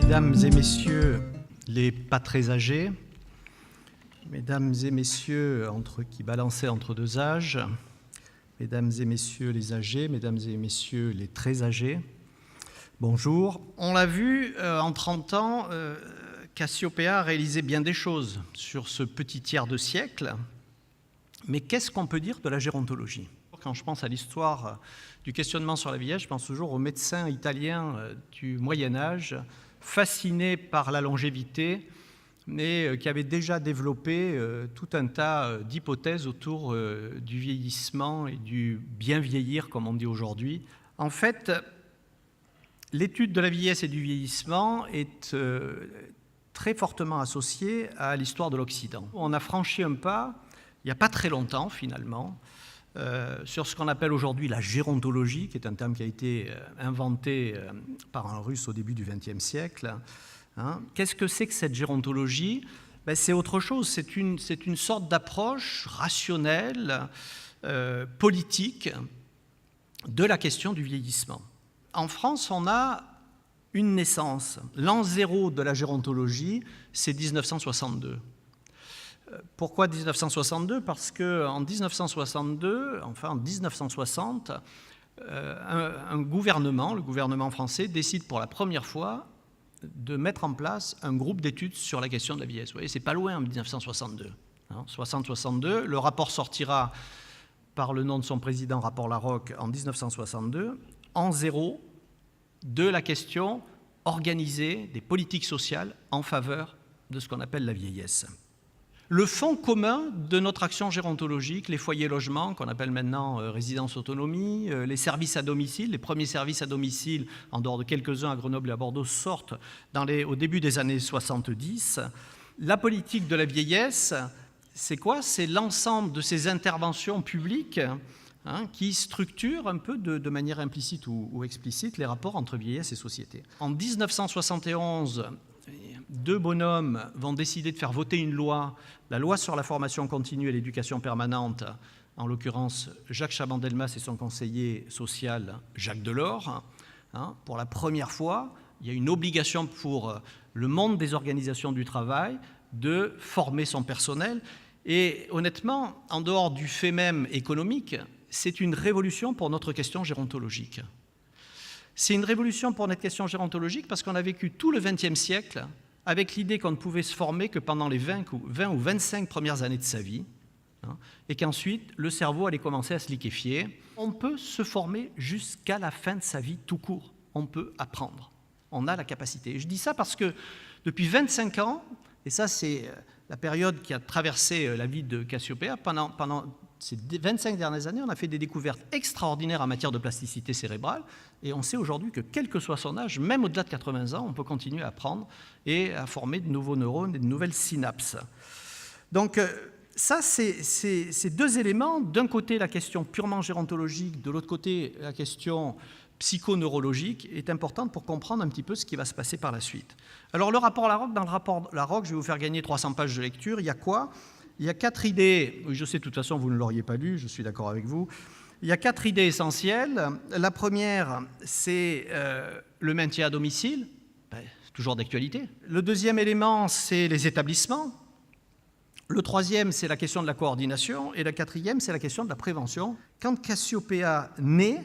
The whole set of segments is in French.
Mesdames et messieurs les pas très âgés, mesdames et messieurs qui balançaient entre deux âges, mesdames et messieurs les âgés, mesdames et messieurs les très âgés, bonjour. On l'a vu, en 30 ans, Cassiopéa a réalisé bien des choses sur ce petit tiers de siècle, mais qu'est-ce qu'on peut dire de la gérontologie ? Quand je pense à l'histoire du questionnement sur la vieillesse, je pense toujours aux médecins italiens du Moyen-Âge, fascinés par la longévité, mais qui avaient déjà développé tout un tas d'hypothèses autour du vieillissement et du bien vieillir, comme on dit aujourd'hui. En fait, l'étude de la vieillesse et du vieillissement est très fortement associée à l'histoire de l'Occident. On a franchi un pas, il n'y a pas très longtemps finalement, sur ce qu'on appelle aujourd'hui la gérontologie, qui est un terme qui a été inventé par un Russe au début du XXe siècle. Qu'est-ce que c'est que cette gérontologie ? C'est autre chose, c'est une sorte d'approche rationnelle, politique, de la question du vieillissement. En France, on a une naissance. L'an zéro de la gérontologie, c'est 1962. Pourquoi 1962 ? Parce qu'en 1962, enfin en 1960, un gouvernement, le gouvernement français, décide pour la première fois de mettre en place un groupe d'études sur la question de la vieillesse. Vous voyez, c'est pas loin en 1962. 60-62, le rapport sortira par le nom de son président, rapport Larocque, en 1962, en zéro de la question organisée des politiques sociales en faveur de ce qu'on appelle la vieillesse. Le fond commun de notre action gérontologique, les foyers logements, qu'on appelle maintenant résidence autonomie, les services à domicile, les premiers services à domicile, en dehors de quelques-uns à Grenoble et à Bordeaux, sortent au début des années 70. La politique de la vieillesse, c'est quoi ? C'est l'ensemble de ces interventions publiques qui structurent un peu de manière implicite ou explicite les rapports entre vieillesse et société. En 1971, deux bonhommes vont décider de faire voter une loi, la loi sur la formation continue et l'éducation permanente, en l'occurrence Jacques Chaban-Delmas et son conseiller social Jacques Delors. Pour la première fois, il y a une obligation pour le monde des organisations du travail de former son personnel. Et honnêtement, en dehors du fait même économique, c'est une révolution pour notre question gérontologique. C'est une révolution pour notre question gérontologique parce qu'on a vécu tout le XXe siècle avec l'idée qu'on ne pouvait se former que pendant les 20 ou 25 premières années de sa vie, et qu'ensuite, le cerveau allait commencer à se liquéfier. On peut se former jusqu'à la fin de sa vie tout court. On peut apprendre. On a la capacité. Et je dis ça parce que depuis 25 ans, et ça c'est la période qui a traversé la vie de Cassiopéa, pendant ces 25 dernières années, on a fait des découvertes extraordinaires en matière de plasticité cérébrale, et on sait aujourd'hui que quel que soit son âge, même au-delà de 80 ans, on peut continuer à apprendre et à former de nouveaux neurones et de nouvelles synapses. Donc ça, c'est deux éléments. D'un côté, la question purement gérontologique, de l'autre côté, la question psychoneurologique est importante pour comprendre un petit peu ce qui va se passer par la suite. Alors le rapport Larocque, dans le rapport Larocque, je vais vous faire gagner 300 pages de lecture, il y a quoi ? Il y a 4 idées, je sais de toute façon vous ne l'auriez pas lu, je suis d'accord avec vous. Il y a 4 idées essentielles. La première, c'est le maintien à domicile, toujours d'actualité. Le deuxième élément, c'est les établissements. Le troisième, c'est la question de la coordination. Et la quatrième, c'est la question de la prévention. Quand Cassiopéa naît,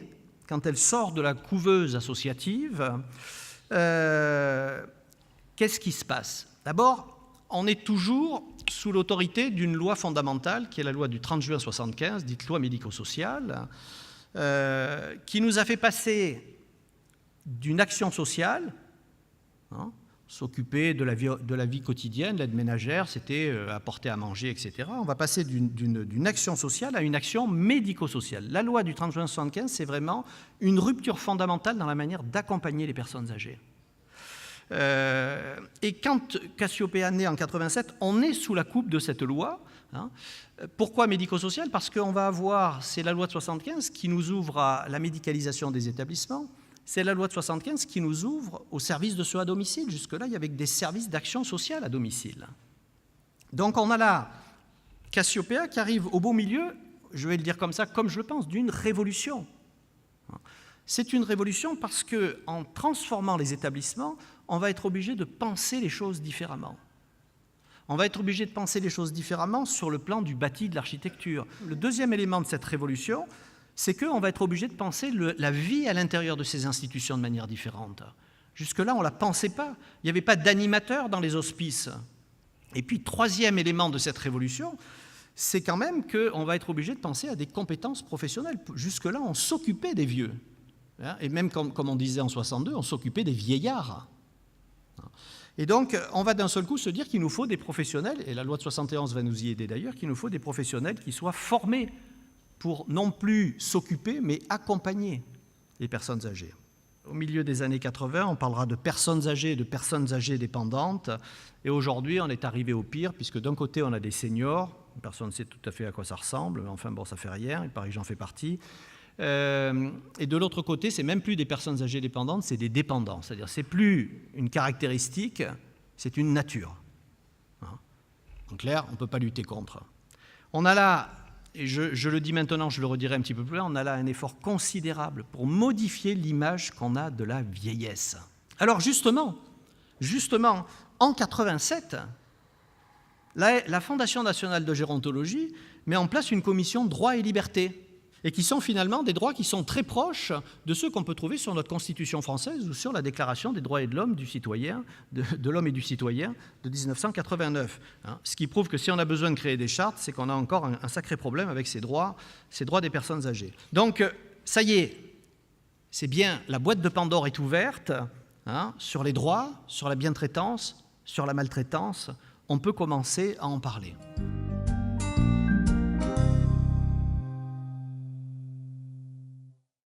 quand elle sort de la couveuse associative, qu'est-ce qui se passe ? D'abord, on est toujours sous l'autorité d'une loi fondamentale, qui est la loi du 30 juin 1975, dite loi médico-sociale, qui nous a fait passer d'une action sociale, s'occuper de la vie quotidienne, l'aide ménagère, c'était apporter à manger, etc. On va passer d'une action sociale à une action médico-sociale. La loi du 30 juin 1975, c'est vraiment une rupture fondamentale dans la manière d'accompagner les personnes âgées. Et quand Cassiopéa naît en 87, on est sous la coupe de cette loi. Pourquoi médico-sociale ? Parce qu'on va avoir, c'est la loi de 75 qui nous ouvre à la médicalisation des établissements, c'est la loi de 75 qui nous ouvre aux services de soins à domicile. Jusque-là, il y avait des services d'action sociale à domicile. Donc on a là Cassiopéa qui arrive au beau milieu, je vais le dire comme ça, comme je le pense, d'une révolution. C'est une révolution parce qu'en transformant les établissements, on va être obligé de penser les choses différemment. On va être obligé de penser les choses différemment sur le plan du bâti, de l'architecture. Le deuxième élément de cette révolution, c'est qu'on va être obligé de penser la vie à l'intérieur de ces institutions de manière différente. Jusque-là, on ne la pensait pas. Il n'y avait pas d'animateurs dans les hospices. Et puis, troisième élément de cette révolution, c'est quand même qu'on va être obligé de penser à des compétences professionnelles. Jusque-là, on s'occupait des vieux. Et même, comme on disait en 62, on s'occupait des vieillards. Et donc, on va d'un seul coup se dire qu'il nous faut des professionnels, et la loi de 71 va nous y aider d'ailleurs, qu'il nous faut des professionnels qui soient formés pour non plus s'occuper, mais accompagner les personnes âgées. Au milieu des années 80, on parlera de personnes âgées et de personnes âgées dépendantes. Et aujourd'hui, on est arrivé au pire, puisque d'un côté, on a des seniors. Personne ne sait tout à fait à quoi ça ressemble, mais enfin, bon, ça ne fait rien. Il paraît que j'en fais partie. Et de l'autre côté, c'est même plus des personnes âgées dépendantes, c'est des dépendants. C'est-à-dire, c'est plus une caractéristique, c'est une nature. En clair, on ne peut pas lutter contre. On a là, et je le dis maintenant, je le redirai un petit peu plus loin, on a là un effort considérable pour modifier l'image qu'on a de la vieillesse. Alors justement, en 87, la Fondation nationale de gérontologie met en place une commission droits et libertés, et qui sont finalement des droits qui sont très proches de ceux qu'on peut trouver sur notre Constitution française ou sur la Déclaration des droits et de l'homme de l'homme et du citoyen de 1989. Ce qui prouve que si on a besoin de créer des chartes, c'est qu'on a encore un sacré problème avec ces droits des personnes âgées. Donc, ça y est, c'est bien, la boîte de Pandore est ouverte sur les droits, sur la bientraitance, sur la maltraitance. On peut commencer à en parler.